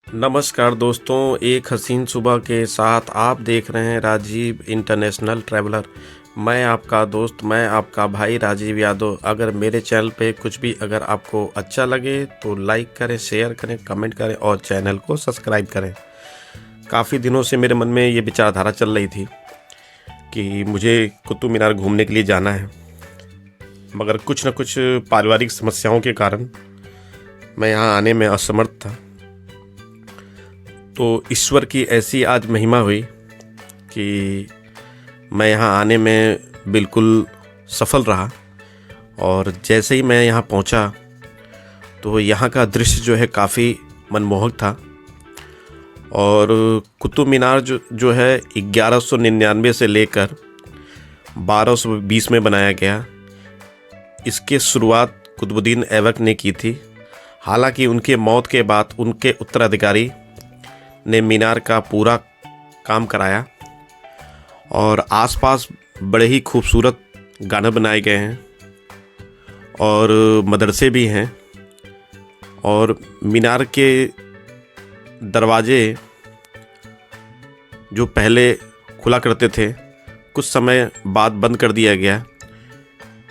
नमस्कार दोस्तों, एक हसीन सुबह के साथ आप देख रहे हैं राजीव इंटरनेशनल ट्रैवलर। मैं आपका दोस्त, मैं आपका भाई राजीव यादव। अगर मेरे चैनल पे कुछ भी अगर आपको अच्छा लगे तो लाइक करें, शेयर करें, कमेंट करें और चैनल को सब्सक्राइब करें। काफ़ी दिनों से मेरे मन में ये विचारधारा चल रही थी कि मुझे कुतुब मीनार घूमने के लिए जाना है, मगर कुछ न कुछ पारिवारिक समस्याओं के कारण मैं यहाँ आने में असमर्थ था। तो ईश्वर की ऐसी आज महिमा हुई कि मैं यहाँ आने में बिल्कुल सफल रहा। और जैसे ही मैं यहाँ पहुँचा तो यहाँ का दृश्य जो है काफ़ी मनमोहक था। और कुतुब मीनार जो है 1199 से लेकर 1220 में बनाया गया। इसकी शुरुआत कुतुबुद्दीन ऐबक ने की थी। हालांकि उनके मौत के बाद उनके उत्तराधिकारी ने मीनार का पूरा काम कराया और आसपास बड़े ही खूबसूरत गार्डन बनाए गए हैं और मदरसे भी हैं। और मीनार के दरवाजे जो पहले खुला करते थे, कुछ समय बाद बंद कर दिया गया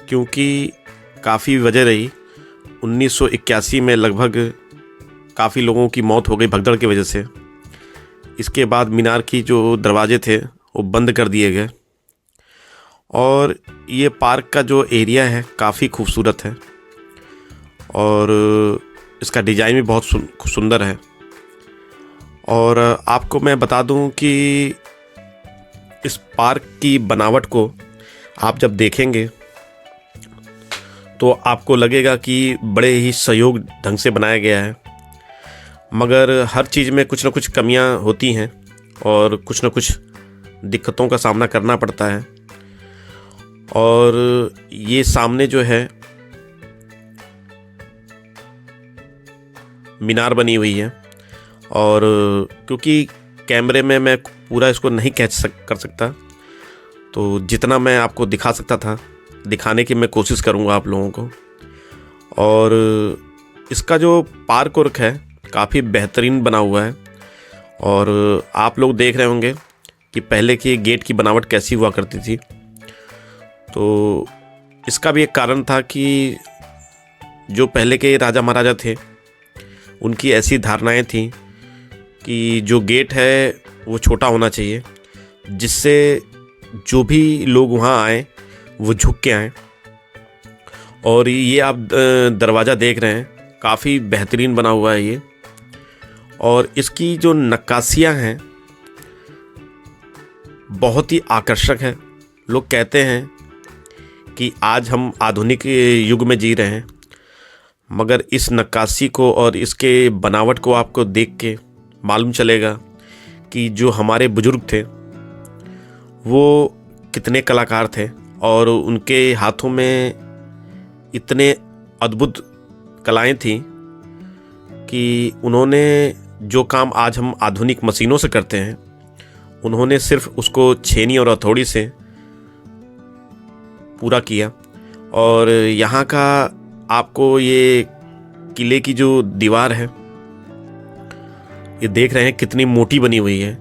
क्योंकि काफ़ी वजह रही। 1981 में लगभग काफ़ी लोगों की मौत हो गई भगदड़ की वजह से। इसके बाद मीनार की जो दरवाजे थे वो बंद कर दिए गए। और ये पार्क का जो एरिया है काफ़ी खूबसूरत है और इसका डिज़ाइन भी बहुत सुंदर है। और आपको मैं बता दूं कि इस पार्क की बनावट को आप जब देखेंगे तो आपको लगेगा कि बड़े ही सहयोग ढंग से बनाया गया है, मगर हर चीज़ में कुछ न कुछ कमियां होती हैं और कुछ न कुछ दिक्कतों का सामना करना पड़ता है। और ये सामने जो है मीनार बनी हुई है और क्योंकि कैमरे में मैं पूरा इसको नहीं कर सकता, तो जितना मैं आपको दिखा सकता था दिखाने की मैं कोशिश करूँगा आप लोगों को। और इसका जो पार्क वर्क है काफ़ी बेहतरीन बना हुआ है। और आप लोग देख रहे होंगे कि पहले की गेट की बनावट कैसी हुआ करती थी। तो इसका भी एक कारण था कि जो पहले के राजा महाराजा थे उनकी ऐसी धारणाएं थी कि जो गेट है वो छोटा होना चाहिए, जिससे जो भी लोग वहाँ आए वो झुक के आएँ। और ये आप दरवाज़ा देख रहे हैं काफ़ी बेहतरीन बना हुआ है ये। और इसकी जो नक्काशियाँ हैं बहुत ही आकर्षक है। लोग कहते हैं कि आज हम आधुनिक युग में जी रहे हैं, मगर इस नक्काशी को और इसके बनावट को आपको देख के मालूम चलेगा कि जो हमारे बुजुर्ग थे वो कितने कलाकार थे और उनके हाथों में इतने अद्भुत कलाएं थी कि उन्होंने जो काम आज हम आधुनिक मशीनों से करते हैं, उन्होंने सिर्फ उसको छेनी और हथौड़ी से पूरा किया। और यहाँ का आपको ये किले की जो दीवार है ये देख रहे हैं कितनी मोटी बनी हुई है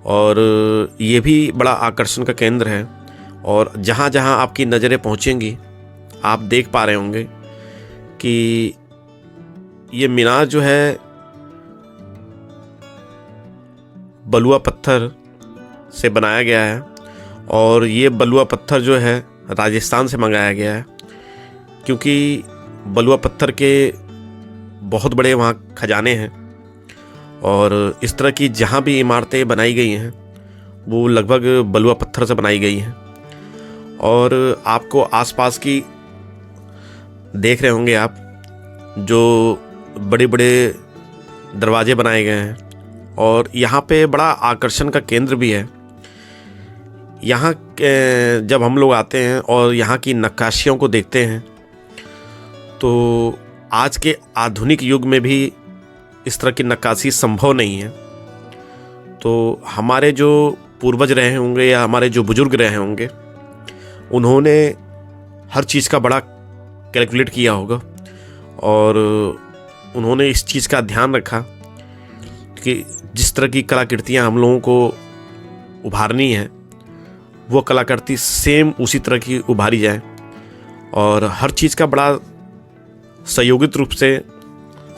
और ये भी बड़ा आकर्षण का केंद्र है। और जहाँ जहाँ आपकी नज़रें पहुँचेंगी आप देख पा रहे होंगे कि ये मीनार जो है बलुआ पत्थर से बनाया गया है। और ये बलुआ पत्थर जो है राजस्थान से मंगाया गया है, क्योंकि बलुआ पत्थर के बहुत बड़े वहाँ खजाने हैं। और इस तरह की जहाँ भी इमारतें बनाई गई हैं वो लगभग बलुआ पत्थर से बनाई गई हैं। और आपको आसपास की देख रहे होंगे आप जो बड़े बड़े दरवाजे बनाए गए हैं और यहाँ पे बड़ा आकर्षण का केंद्र भी है। यहाँ जब हम लोग आते हैं और यहाँ की नक्काशियों को देखते हैं तो आज के आधुनिक युग में भी इस तरह की नक्काशी संभव नहीं है। तो हमारे जो पूर्वज रहे होंगे या हमारे जो बुजुर्ग रहे होंगे उन्होंने हर चीज़ का बड़ा कैलकुलेट किया होगा और उन्होंने इस चीज़ का ध्यान रखा जिस तरह की कलाकृतियाँ हम लोगों को उभारनी है, वो कलाकृति सेम उसी तरह की उभारी जाए। और हर चीज़ का बड़ा संयोगित रूप से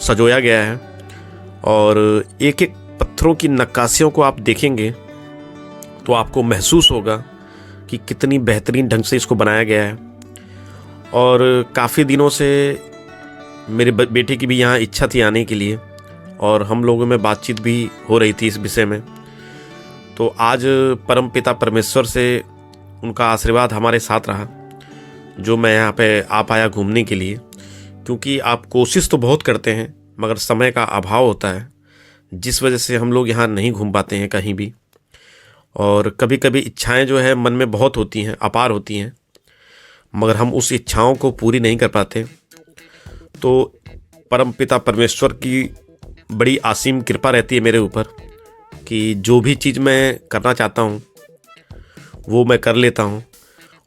सजोया गया है। और एक एक पत्थरों की नक्काशियों को आप देखेंगे तो आपको महसूस होगा कि कितनी बेहतरीन ढंग से इसको बनाया गया है। और काफ़ी दिनों से मेरे बेटे की भी यहाँ इच्छा थी आने के लिए, और हम लोगों में बातचीत भी हो रही थी इस विषय में। तो आज परम पिता परमेश्वर से उनका आशीर्वाद हमारे साथ रहा, जो मैं यहाँ पे आ पाया घूमने के लिए। क्योंकि आप कोशिश तो बहुत करते हैं मगर समय का अभाव होता है, जिस वजह से हम लोग यहाँ नहीं घूम पाते हैं कहीं भी। और कभी कभी इच्छाएं जो है मन में बहुत होती हैं, अपार होती हैं, मगर हम उस इच्छाओं को पूरी नहीं कर पाते। तो परम पिता परमेश्वर की बड़ी असीम कृपा रहती है मेरे ऊपर कि जो भी चीज़ मैं करना चाहता हूँ वो मैं कर लेता हूँ।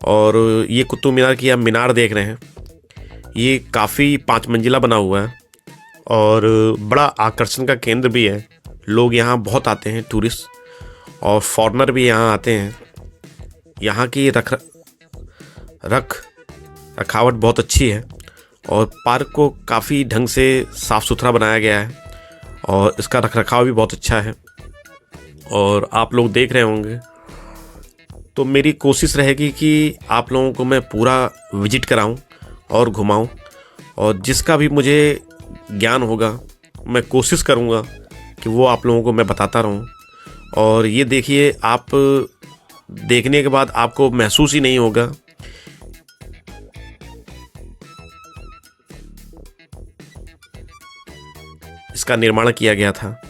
और ये कुतुब मीनार की आप मीनार देख रहे हैं, ये काफ़ी 5 मंजिला बना हुआ है और बड़ा आकर्षण का केंद्र भी है। लोग यहाँ बहुत आते हैं, टूरिस्ट और फॉरेनर भी यहाँ आते हैं। यहाँ की रखावट बहुत अच्छी है और पार्क को काफ़ी ढंग से साफ़ सुथरा बनाया गया है और इसका रखरखाव भी बहुत अच्छा है। और आप लोग देख रहे होंगे, तो मेरी कोशिश रहेगी कि आप लोगों को मैं पूरा विजिट कराऊं और घुमाऊं, और जिसका भी मुझे ज्ञान होगा मैं कोशिश करूंगा कि वो आप लोगों को मैं बताता रहूं। और ये देखिए, आप देखने के बाद आपको महसूस ही नहीं होगा इसका निर्माण किया गया था,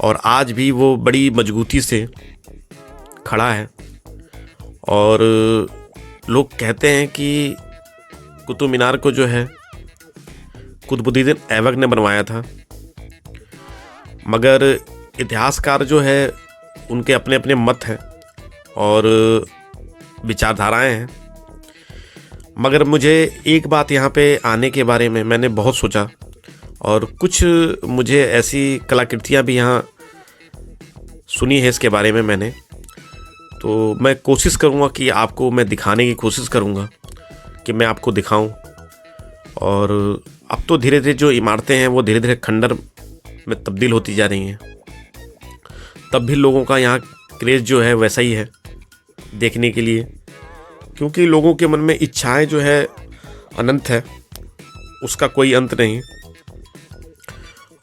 और आज भी वो बड़ी मजबूती से खड़ा है। और लोग कहते हैं कि कुतुब मीनार को जो है कुतुबुद्दीन ऐबक ने बनवाया था, मगर इतिहासकार जो है उनके अपने अपने मत हैं और विचारधाराएं हैं। मगर मुझे एक बात यहाँ पे आने के बारे में मैंने बहुत सोचा, और कुछ मुझे ऐसी कलाकृतियाँ भी यहाँ सुनी है इसके बारे में मैंने। तो मैं कोशिश करूँगा कि आपको मैं दिखाने की कोशिश करूँगा कि मैं आपको दिखाऊं। और अब तो धीरे धीरे जो इमारतें हैं वो धीरे धीरे खंडर में तब्दील होती जा रही हैं, तब भी लोगों का यहाँ क्रेज़ जो है वैसा ही है देखने के लिए, क्योंकि लोगों के मन में इच्छाएं जो है अनंत है, उसका कोई अंत नहीं।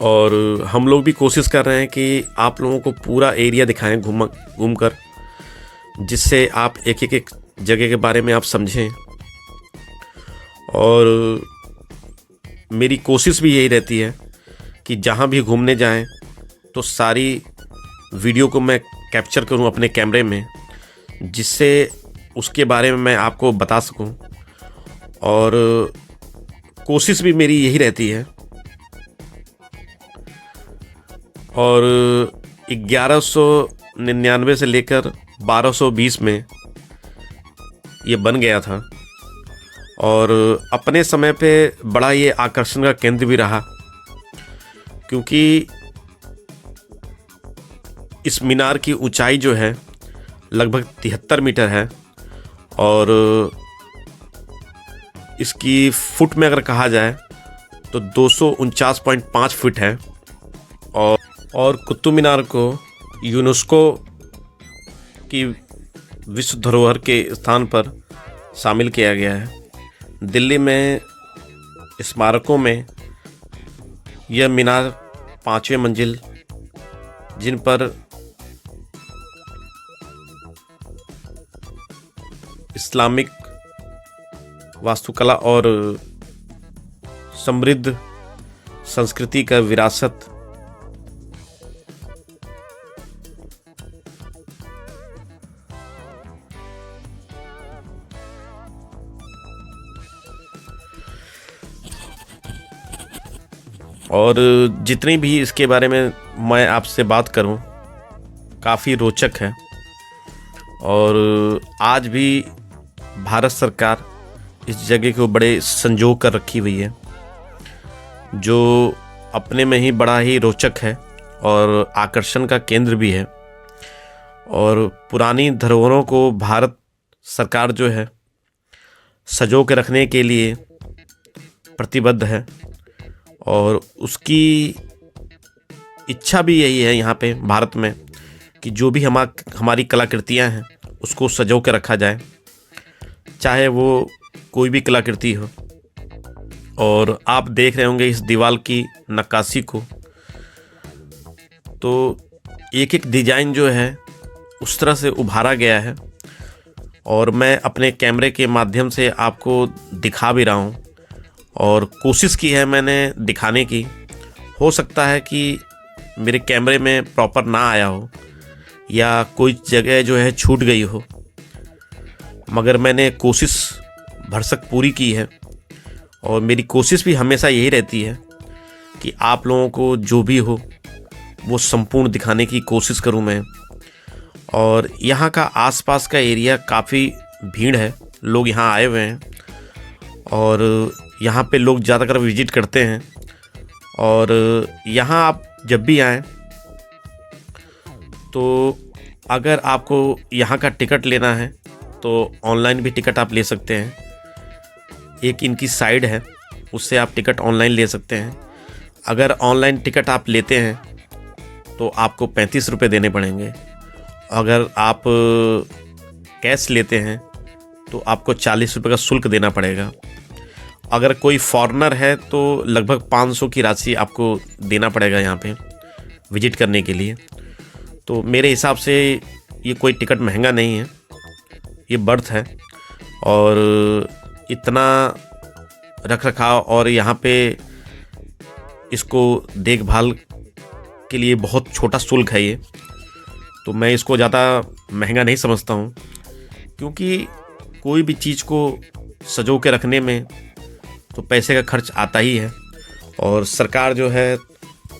और हम लोग भी कोशिश कर रहे हैं कि आप लोगों को पूरा एरिया दिखाएं घूम कर, जिससे आप एक एक जगह के बारे में आप समझें। और मेरी कोशिश भी यही रहती है कि जहाँ भी घूमने जाएं तो सारी वीडियो को मैं कैप्चर करूं अपने कैमरे में, जिससे उसके बारे में मैं आपको बता सकूं। और कोशिश भी मेरी यही रहती है। और 1199 से लेकर 1220 में ये बन गया था, और अपने समय पे बड़ा ये आकर्षण का केंद्र भी रहा, क्योंकि इस मीनार की ऊंचाई जो है लगभग 73 मीटर है, और इसकी फुट में अगर कहा जाए तो 249.5 फीट है। और कुतुब मीनार को यूनेस्को की विश्व धरोहर के स्थान पर शामिल किया गया है। दिल्ली में स्मारकों में यह मीनार 5वें मंजिल, जिन पर इस्लामिक वास्तुकला और समृद्ध संस्कृति का विरासत और जितनी भी इसके बारे में मैं आपसे बात करूं, काफ़ी रोचक है। और आज भी भारत सरकार इस जगह को बड़े संजो कर रखी हुई है, जो अपने में ही बड़ा ही रोचक है और आकर्षण का केंद्र भी है। और पुरानी धरोहरों को भारत सरकार जो है सजो के रखने के लिए प्रतिबद्ध है, और उसकी इच्छा भी यही है यहाँ पे भारत में कि जो भी हमारी कलाकृतियाँ हैं उसको सजो के रखा जाए, चाहे वो कोई भी कलाकृति हो। और आप देख रहे होंगे इस दीवार की नक्काशी को, तो एक एक डिजाइन जो है उस तरह से उभारा गया है, और मैं अपने कैमरे के माध्यम से आपको दिखा भी रहा हूँ, और कोशिश की है मैंने दिखाने की। हो सकता है कि मेरे कैमरे में प्रॉपर ना आया हो या कोई जगह जो है छूट गई हो, मगर मैंने कोशिश भरसक पूरी की है। और मेरी कोशिश भी हमेशा यही रहती है कि आप लोगों को जो भी हो वो संपूर्ण दिखाने की कोशिश करूं मैं। और यहाँ का आसपास का एरिया काफ़ी भीड़ है, लोग यहाँ आए हुए हैं, और यहाँ पे लोग ज़्यादातर विजिट करते हैं। और यहाँ आप जब भी आएँ तो अगर आपको यहाँ का टिकट लेना है तो ऑनलाइन भी टिकट आप ले सकते हैं। एक इनकी साइट है, उससे आप टिकट ऑनलाइन ले सकते हैं। अगर ऑनलाइन टिकट आप लेते हैं तो आपको 35 रुपये देने पड़ेंगे। अगर आप कैश लेते हैं तो आपको 40 रुपये का शुल्क देना पड़ेगा। अगर कोई फॉरेनर है तो लगभग 500 की राशि आपको देना पड़ेगा यहाँ पे विजिट करने के लिए। तो मेरे हिसाब से ये कोई टिकट महंगा नहीं है, ये बर्थ है, और इतना रख रखाव और यहाँ पे इसको देखभाल के लिए बहुत छोटा शुल्क है ये। तो मैं इसको ज़्यादा महंगा नहीं समझता हूँ, क्योंकि कोई भी चीज़ को सजो के रखने में तो पैसे का खर्च आता ही है, और सरकार जो है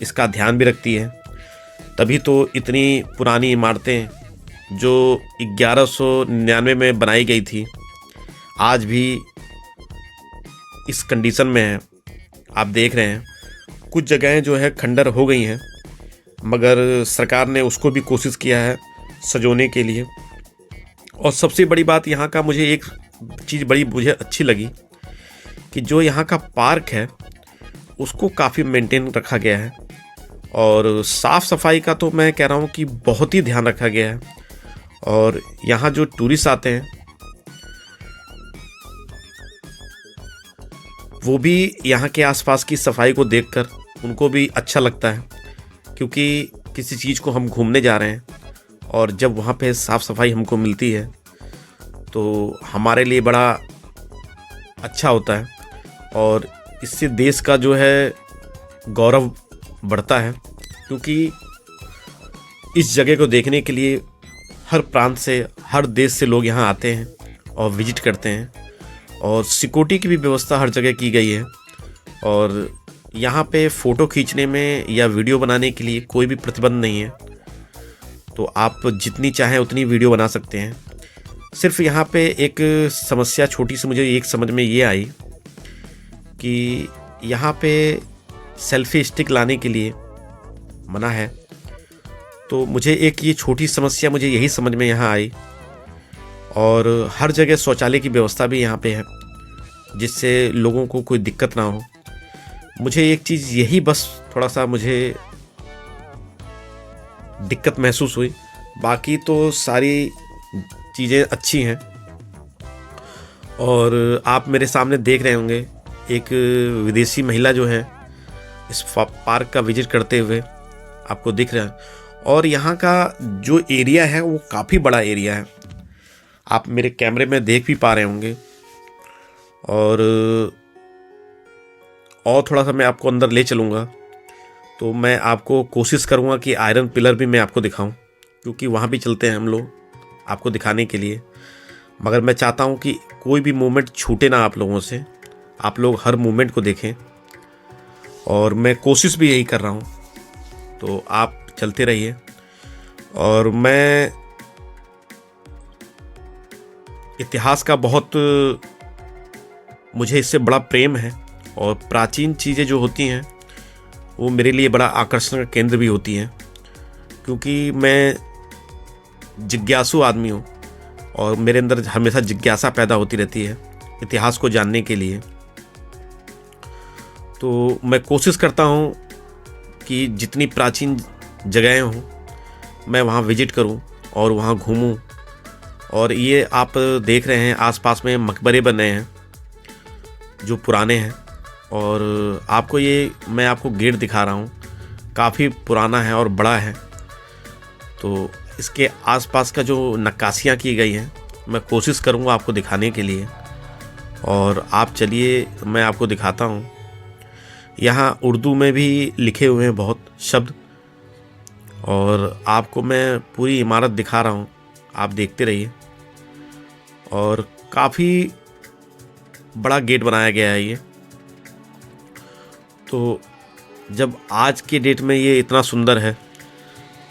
इसका ध्यान भी रखती है। तभी तो इतनी पुरानी इमारतें जो 1199 में बनाई गई थी आज भी इस कंडीशन में है। आप देख रहे हैं कुछ जगहें जो है खंडर हो गई हैं, मगर सरकार ने उसको भी कोशिश किया है सजोने के लिए। और सबसे बड़ी बात यहाँ का मुझे एक चीज़ मुझे अच्छी लगी कि जो यहाँ का पार्क है उसको काफ़ी मेंटेन रखा गया है, और साफ़ सफाई का तो मैं कह रहा हूँ कि बहुत ही ध्यान रखा गया है। और यहाँ जो टूरिस्ट आते हैं वो भी यहाँ के आसपास की सफाई को देखकर उनको भी अच्छा लगता है, क्योंकि किसी चीज़ को हम घूमने जा रहे हैं और जब वहाँ पे साफ़ सफाई हमको मिलती है तो हमारे लिए बड़ा अच्छा होता है, और इससे देश का जो है गौरव बढ़ता है। क्योंकि इस जगह को देखने के लिए हर प्रांत से, हर देश से लोग यहाँ आते हैं और विजिट करते हैं, और सिक्योरिटी की भी व्यवस्था हर जगह की गई है। और यहाँ पे फ़ोटो खींचने में या वीडियो बनाने के लिए कोई भी प्रतिबंध नहीं है, तो आप जितनी चाहें उतनी वीडियो बना सकते हैं। सिर्फ यहाँ पे एक समस्या छोटी सी मुझे एक समझ में ये आई कि यहाँ पे सेल्फी स्टिक लाने के लिए मना है। तो मुझे एक ये छोटी समस्या मुझे यही समझ में यहाँ आई। और हर जगह शौचालय की व्यवस्था भी यहाँ पे है, जिससे लोगों को कोई दिक्कत ना हो। मुझे एक चीज़ यही बस थोड़ा सा मुझे दिक्कत महसूस हुई, बाकी तो सारी चीज़ें अच्छी हैं। और आप मेरे सामने देख रहे होंगे एक विदेशी महिला जो है इस पार्क का विजिट करते हुए आपको दिख रहा है। और यहाँ का जो एरिया है वो काफ़ी बड़ा एरिया है, आप मेरे कैमरे में देख भी पा रहे होंगे। और थोड़ा सा मैं आपको अंदर ले चलूँगा तो मैं आपको कोशिश करूँगा कि आयरन पिलर भी मैं आपको दिखाऊं, क्योंकि वहाँ भी चलते हैं हम लोग आपको दिखाने के लिए। मगर मैं चाहता हूँ कि कोई भी मूवमेंट छूटे ना आप लोगों से, आप लोग हर मूवमेंट को देखें, और मैं कोशिश भी यही कर रहा हूँ। तो आप चलते रहिए। और मैं इतिहास का बहुत मुझे इससे बड़ा प्रेम है, और प्राचीन चीज़ें जो होती हैं वो मेरे लिए बड़ा आकर्षण का केंद्र भी होती हैं, क्योंकि मैं जिज्ञासु आदमी हूँ और मेरे अंदर हमेशा जिज्ञासा पैदा होती रहती है इतिहास को जानने के लिए। तो मैं कोशिश करता हूँ कि जितनी प्राचीन जगहें हों मैं वहाँ विजिट करूँ और वहाँ घूमूँ। और ये आप देख रहे हैं आसपास में मकबरे बने हैं जो पुराने हैं, और मैं आपको गेट दिखा रहा हूँ, काफ़ी पुराना है और बड़ा है। तो इसके आसपास का जो नक्काशियाँ की गई हैं मैं कोशिश करूँगा आपको दिखाने के लिए, और आप चलिए मैं आपको दिखाता हूँ। यहाँ उर्दू में भी लिखे हुए हैं बहुत शब्द, और आपको मैं पूरी इमारत दिखा रहा हूँ, आप देखते रहिए। और काफ़ी बड़ा गेट बनाया गया है ये। तो जब आज के डेट में ये इतना सुंदर है,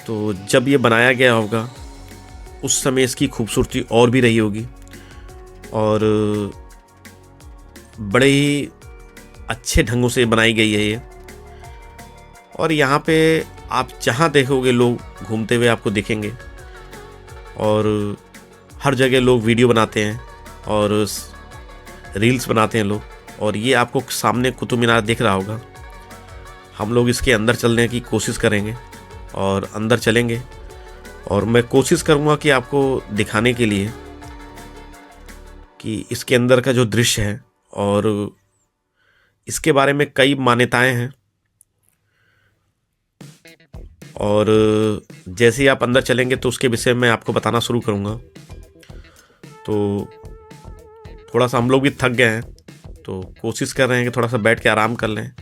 तो जब ये बनाया गया होगा उस समय इसकी खूबसूरती और भी रही होगी, और बड़े ही अच्छे ढंगों से बनाई गई है ये। और यहाँ पे आप जहाँ देखोगे लोग घूमते हुए आपको दिखेंगे, और हर जगह लोग वीडियो बनाते हैं और रील्स बनाते हैं लोग। और ये आपको सामने कुतुब मीनार दिख रहा होगा। हम लोग इसके अंदर चलने की कोशिश करेंगे और अंदर चलेंगे, और मैं कोशिश करूँगा कि आपको दिखाने के लिए कि इसके अंदर का जो दृश्य है, और इसके बारे में कई मान्यताएं हैं। और जैसे ही आप अंदर चलेंगे तो उसके विषय में आपको बताना शुरू करूँगा। तो थोड़ा सा हम लोग भी थक गए हैं, तो कोशिश कर रहे हैं कि थोड़ा सा बैठ के आराम कर लें,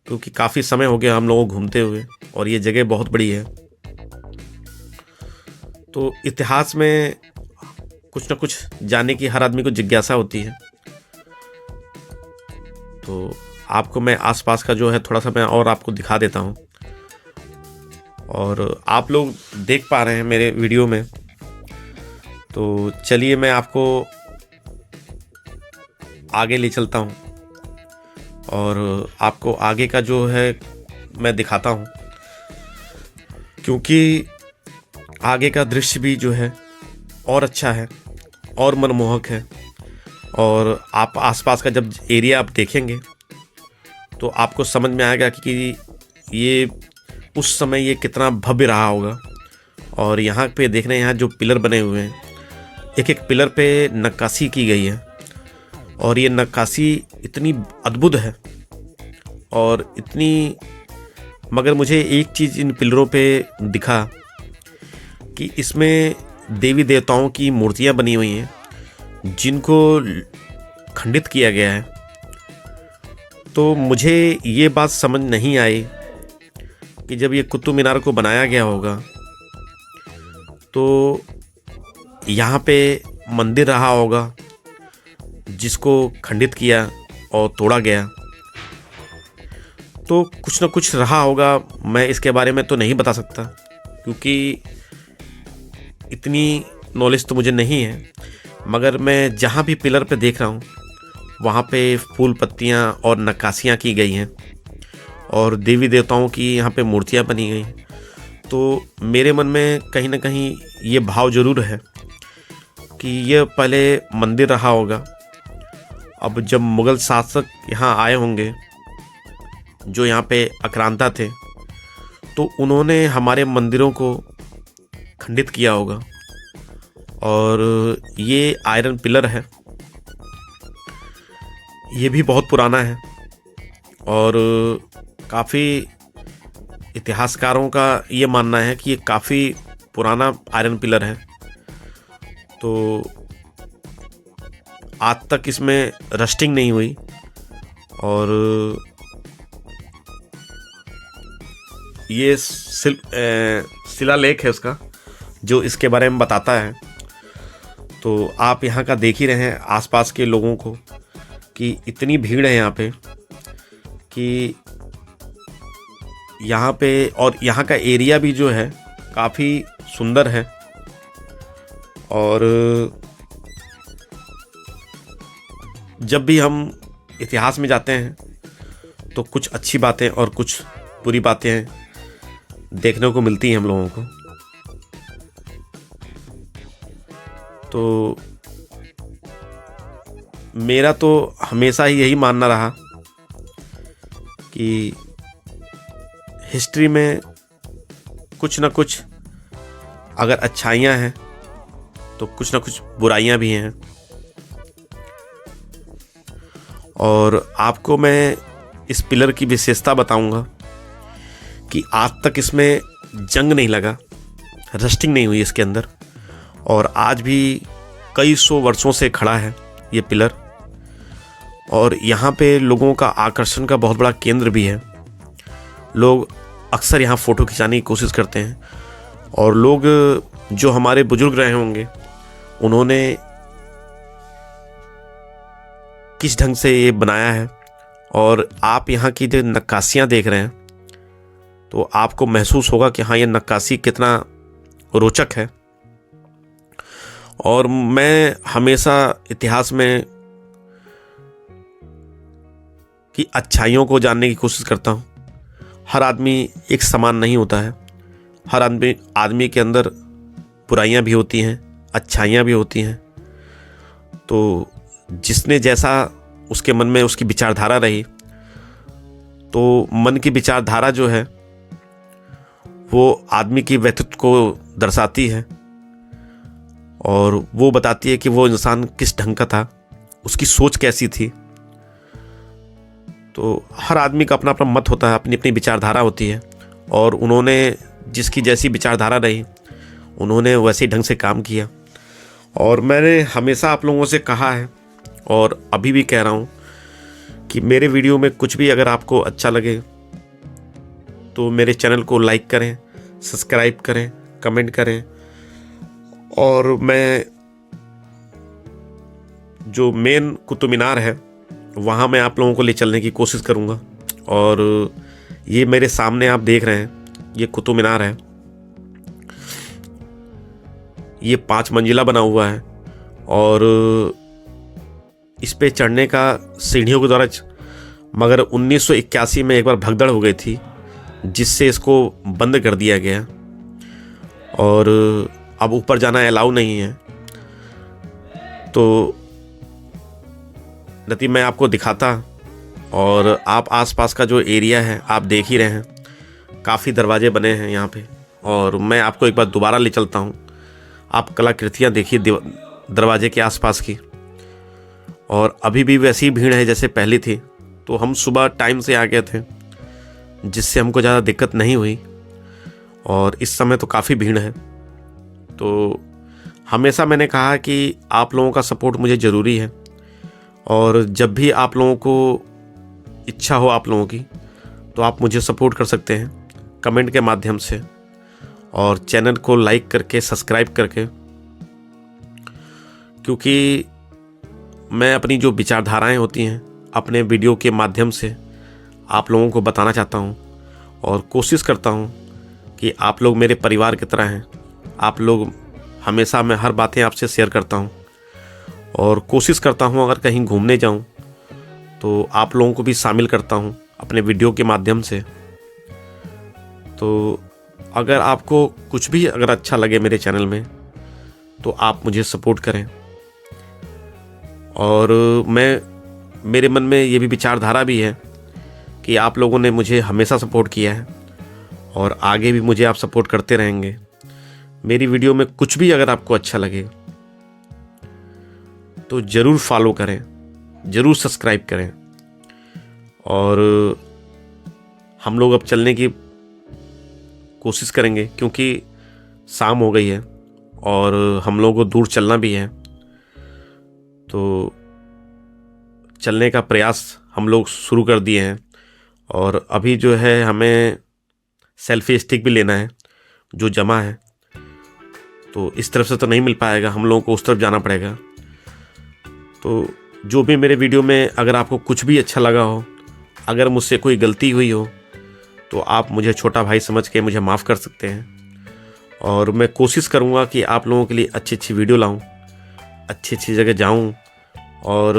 क्योंकि काफ़ी समय हो गया हम लोगों को घूमते हुए, और ये जगह बहुत बड़ी है। तो इतिहास में कुछ न कुछ जानने की हर आदमी को जिज्ञासा होती है। तो आपको मैं आसपास का जो है थोड़ा सा मैं और आपको दिखा देता हूँ, और आप लोग देख पा रहे हैं मेरे वीडियो में। तो चलिए मैं आपको आगे ले चलता हूँ और आपको आगे का जो है मैं दिखाता हूँ, क्योंकि आगे का दृश्य भी जो है और अच्छा है और मनमोहक है। और आप आसपास का जब एरिया आप देखेंगे तो आपको समझ में आएगा कि ये उस समय ये कितना भव्य रहा होगा। और यहाँ पे देख रहे हैं, यहाँ जो पिलर बने हुए हैं, एक एक पिलर पे नक्काशी की गई है, और ये नक्काशी इतनी अद्भुत है और इतनी, मगर मुझे एक चीज़ इन पिलरों पे दिखा कि इसमें देवी देवताओं की मूर्तियाँ बनी हुई हैं जिनको खंडित किया गया है। तो मुझे ये बात समझ नहीं आई कि जब ये कुतुब मीनार को बनाया गया होगा तो यहाँ पे मंदिर रहा होगा जिसको खंडित किया और तोड़ा गया, तो कुछ न कुछ रहा होगा। मैं इसके बारे में तो नहीं बता सकता क्योंकि इतनी नॉलेज तो मुझे नहीं है, मगर मैं जहाँ भी पिलर पे देख रहा हूँ वहाँ पे फूल पत्तियाँ और नक्काशियाँ की गई हैं और देवी देवताओं की यहाँ पे मूर्तियाँ बनी गई। तो मेरे मन में कहीं ना कहीं ये भाव ज़रूर है कि ये पहले मंदिर रहा होगा। अब जब मुग़ल शासक यहाँ आए होंगे जो यहाँ पे आक्रांता थे, तो उन्होंने हमारे मंदिरों को खंडित किया होगा। और ये आयरन पिलर है, ये भी बहुत पुराना है और काफ़ी इतिहासकारों का ये मानना है कि ये काफ़ी पुराना आयरन पिलर है। तो आज तक इसमें रस्टिंग नहीं हुई। और ये शिलालेख है उसका जो इसके बारे में बताता है। तो आप यहाँ का देख ही रहे हैं आसपास के लोगों को कि इतनी भीड़ है यहाँ पे कि यहाँ पे, और यहाँ का एरिया भी जो है काफ़ी सुंदर है। और जब भी हम इतिहास में जाते हैं तो कुछ अच्छी बातें और कुछ बुरी बातें देखने को मिलती हैं हम लोगों को। तो मेरा तो हमेशा ही यही मानना रहा कि हिस्ट्री में कुछ ना कुछ अगर अच्छाइयाँ हैं तो कुछ ना कुछ बुराइयाँ भी हैं। और आपको मैं इस पिलर की विशेषता बताऊंगा कि आज तक इसमें जंग नहीं लगा, रस्टिंग नहीं हुई इसके अंदर, और आज भी कई सौ वर्षों से खड़ा है ये पिलर। और यहाँ पे लोगों का आकर्षण का बहुत बड़ा केंद्र भी है। लोग अक्सर यहाँ फ़ोटो खिंचाने की कोशिश करते हैं, और लोग जो हमारे बुजुर्ग रहे होंगे उन्होंने किस ढंग से ये बनाया है, और आप यहाँ की जो नक्काशियाँ देख रहे हैं तो आपको महसूस होगा कि हाँ, ये नक्काशी कितना रोचक है। और मैं हमेशा इतिहास में की अच्छाइयों को जानने की कोशिश करता हूँ। हर आदमी एक समान नहीं होता है, हर आदमी के अंदर बुराइयाँ भी होती हैं, अच्छाइयाँ भी होती हैं। तो जिसने जैसा उसके मन में उसकी विचारधारा रही, तो मन की विचारधारा जो है वो आदमी की व्यक्तित्व को दर्शाती है, और वो बताती है कि वो इंसान किस ढंग का था, उसकी सोच कैसी थी। तो हर आदमी का अपना अपना मत होता है, अपनी अपनी विचारधारा होती है, और उन्होंने जिसकी जैसी विचारधारा रही उन्होंने वैसे ढंग से काम किया। और मैंने हमेशा आप लोगों से कहा है और अभी भी कह रहा हूँ कि मेरे वीडियो में कुछ भी अगर आपको अच्छा लगे तो मेरे चैनल को लाइक करें, सब्सक्राइब करें, कमेंट करें। और मैं जो मेन कुतुब मीनार है वहाँ मैं आप लोगों को ले चलने की कोशिश करूँगा। और ये मेरे सामने आप देख रहे हैं, ये कुतुब मीनार है। ये 5 मंजिला बना हुआ है, और इस पे चढ़ने का सीढ़ियों के द्वारा, मगर 1981 में एक बार भगदड़ हो गई थी जिससे इसको बंद कर दिया गया, और अब ऊपर जाना अलाउ नहीं है। तो नती मैं आपको दिखाता, और आप आसपास का जो एरिया है आप देख ही रहे हैं, काफ़ी दरवाजे बने हैं यहाँ पे। और मैं आपको एक बार दोबारा ले चलता हूँ, आप कलाकृतियाँ देखिए दरवाजे के आसपास की। और अभी भी वैसी भीड़ है जैसे पहली थी। तो हम सुबह टाइम से आ गए थे जिससे हमको ज़्यादा दिक्कत नहीं हुई, और इस समय तो काफ़ी भीड़ है। तो हमेशा मैंने कहा कि आप लोगों का सपोर्ट मुझे ज़रूरी है, और जब भी आप लोगों को इच्छा हो आप लोगों की तो आप मुझे सपोर्ट कर सकते हैं कमेंट के माध्यम से, और चैनल को लाइक करके, सब्सक्राइब करके। क्योंकि मैं अपनी जो विचारधाराएं होती हैं अपने वीडियो के माध्यम से आप लोगों को बताना चाहता हूं, और कोशिश करता हूं कि आप लोग मेरे परिवार की तरह हैं। आप लोग हमेशा, मैं हर बातें आपसे शेयर करता हूं, और कोशिश करता हूं अगर कहीं घूमने जाऊं तो आप लोगों को भी शामिल करता हूं अपने वीडियो के माध्यम से। तो अगर आपको कुछ भी अगर अच्छा लगे मेरे चैनल में तो आप मुझे सपोर्ट करें। और मेरे मन में ये भी विचारधारा भी है कि आप लोगों ने मुझे हमेशा सपोर्ट किया है, और आगे भी मुझे आप सपोर्ट करते रहेंगे। मेरी वीडियो में कुछ भी अगर आपको अच्छा लगे तो ज़रूर फॉलो करें, ज़रूर सब्सक्राइब करें। और हम लोग अब चलने की कोशिश करेंगे, क्योंकि शाम हो गई है और हम लोगों को दूर चलना भी है। तो चलने का प्रयास हम लोग शुरू कर दिए हैं, और अभी जो है हमें सेल्फी स्टिक भी लेना है जो जमा है। तो इस तरफ से तो नहीं मिल पाएगा, हम लोगों को उस तरफ जाना पड़ेगा। तो जो भी मेरे वीडियो में अगर आपको कुछ भी अच्छा लगा हो, अगर मुझसे कोई गलती हुई हो तो आप मुझे छोटा भाई समझ के मुझे माफ़ कर सकते हैं। और मैं कोशिश करूँगा कि आप लोगों के लिए अच्छी अच्छी वीडियो लाऊं, अच्छी अच्छी जगह जाऊं। और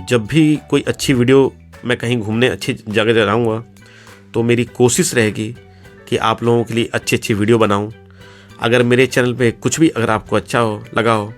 जब भी कोई अच्छी वीडियो, मैं कहीं घूमने अच्छी जगह जाऊँगा तो मेरी कोशिश रहेगी कि आप लोगों के लिए अच्छी अच्छी वीडियो बनाऊं। अगर मेरे चैनल पे कुछ भी अगर आपको अच्छा लगा हो